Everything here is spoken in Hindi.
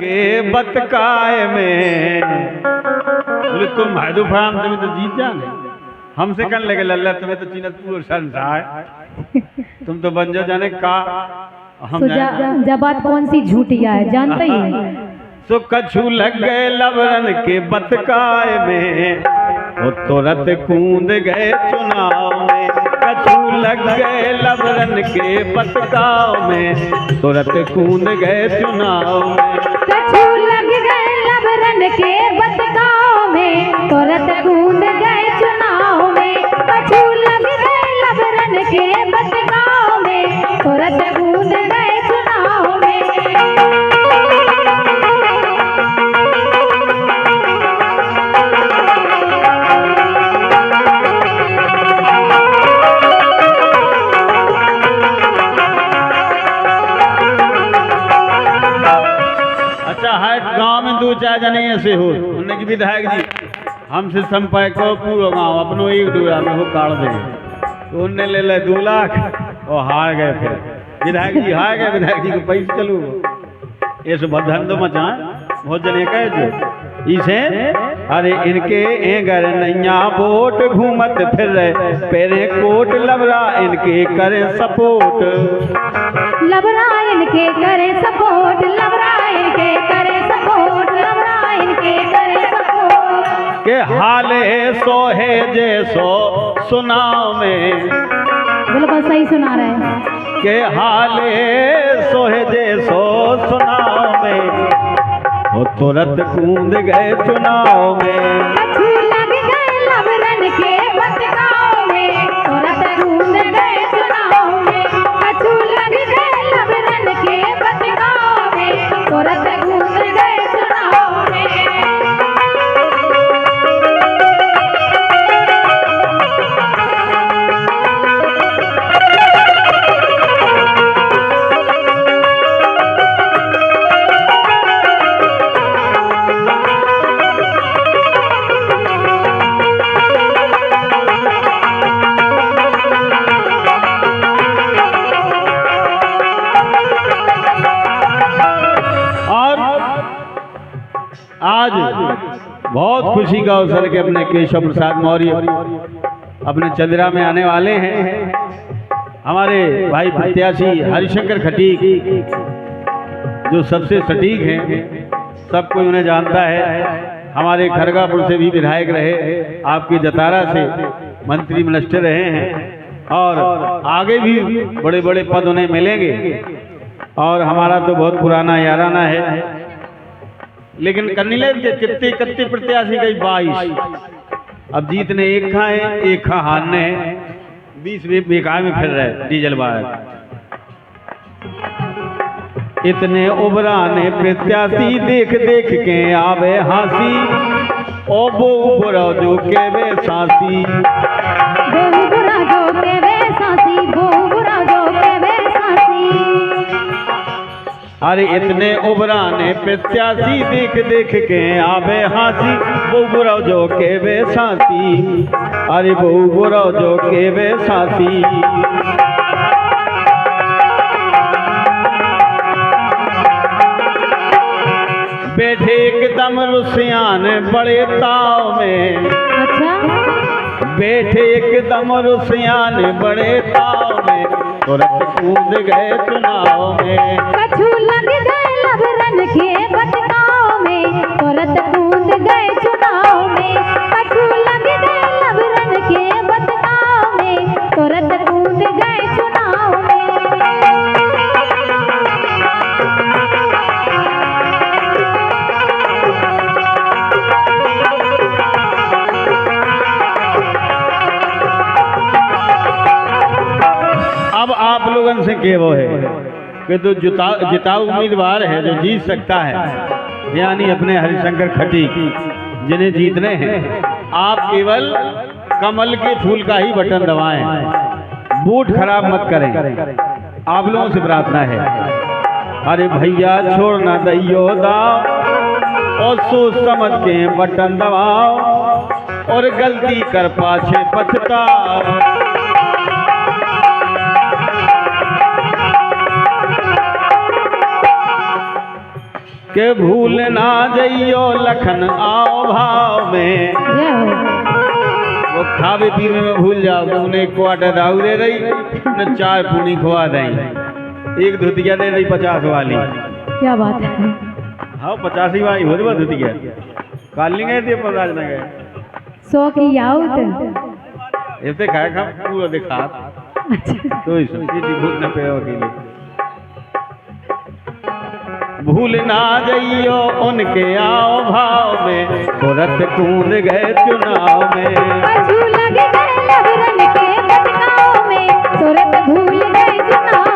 के बतकाए में। बोले तुम हैदू फराम तुम्हें तो जीत जाने, हमसे कहने लगे लल्ला तुम्हें तो चीनत पूरा संसार तुम तो बन जाओ जाने का हम जब बात कौन सी झूठिया है जानते ही है। सो कछु लग गए लबरन के बतकाए में, वो तुरंत कूद गए चुनाव में। कछु लग गए लबरन के बतकाव में, तुरंत कूद गए चुनाव में। कछु लग गए लबरन के बतकाव में, तुरंत कूद गए चुनाव में। कछु लग गए लबरन के बतकाव में, तुरंत कूद गए चुनाव में। गांव में 2-4 जने ऐसे हो उन्हें की विधायक जी हमसे संपर्क करो पूरा गांव अपनो एक डूरा में हो काट देंगे, तो उनने ले ले 2 लाख और हार गए। फिर विधायक जी हार गए, विधायक जी को पैसे चलू ये सब धंधो मचा बहुत जने कहे थे इसे। अरे इनके घर नैया बोट घूमत फिर रहे पेरे कोट लबरा इनके करे सपोर्ट। लबरा इनके करे सपोर्ट, लबरा इनके करे सपोर्ट, लबरा इनके करे सपोर्ट। के हाले सोहे जैसो सुनाव में, बिल्कुल सही सुना रहे हैं। के हाले सोहे जैसो सुनाव में, वो तुरंत कूद गए चुनाव में। कछु लग गए लबरन के बतकाव में, तुरंत कूद गए चुनाव में। कछु लग गए लबरन के बतकाव में, तुरंत कूद गए चुनाव में। आज बहुत खुशी का अवसर के अपने केशव प्रसाद मौर्य अपने चंद्रा में आने वाले हैं। हमारे भाई प्रत्याशी हरिशंकर खटीक जो सबसे सटीक हैं, सब कोई उन्हें जानता है। हमारे खरगापुर से भी विधायक रहे, आपकी जतारा से मंत्री मिनिस्टर रहे हैं और आगे भी बड़े बड़े पद उन्हें मिलेंगे। और हमारा तो बहुत पुराना याराना है, लेकिन कन्नीलेन के कितने प्रत्याशी गई 22। अब जीतने एक खा है, एक खा हारने हैं, 20 बेकार में फिर रहे डीजल भारत। इतने उबराने प्रत्याशी देख देख के आवे हासी, ओ वो बुरा जो के वे सासी। वो बुरा जो के वे सासी, वो बुरा जो के वे सासी। अरे इतने उबराने प्रत्याशी देख देख के आवे हासी, वो बुरा जो के वे सासी। अरे वो बुरा जो के वे सासी। बैठे एकदम रुसियान बड़े ताव में। अच्छा, बैठे एकदम रुसियान बड़े ताव में, तुरंत कूद गए चुनाव में। कछु लग गए लबरन के बतकाव में, तुरंत कूद गए चुनाव में। कछु लग गए लबरन के बतकाव में, तुरंत कूद गए चुनाव में। अब आप लोगों से के वो है कि तो जिताऊ उम्मीदवार है जो जीत सकता है, यानी अपने हरिशंकर खटीक जिन्हें जीतने हैं। आप केवल कमल के फूल का ही बटन दबाएं, बूट खराब मत करें, आप लोगों से प्रार्थना है। अरे भैया छोड़ना दैयो दाओ और सोच समझ के बटन दबाओ, और गलती कर पाछे पछताओ। के भूल ना जइयो लखन आओ भाव में। जय हो। वो खावे पीवे में भूल जाओ कि उन्हें एक क्वार्टर दाऊ दे रही न 4 पूनी खुआ दें, एक धुतिया दे रही 50 वाली। क्या बात है। हाँ 85 वाली हो तो धुतिया काल नहीं गए थे पता न गए 100 की आउट। ऐसे खाए खा पूरा दिखा तो इस भूल न पे अकेले भूल ना जइयो उनके आओ भाव में, तुरंत कूद गए चुनाव में। कछु लग गए लबरन के बटकाओं में, तुरंत भूल गए चुनाव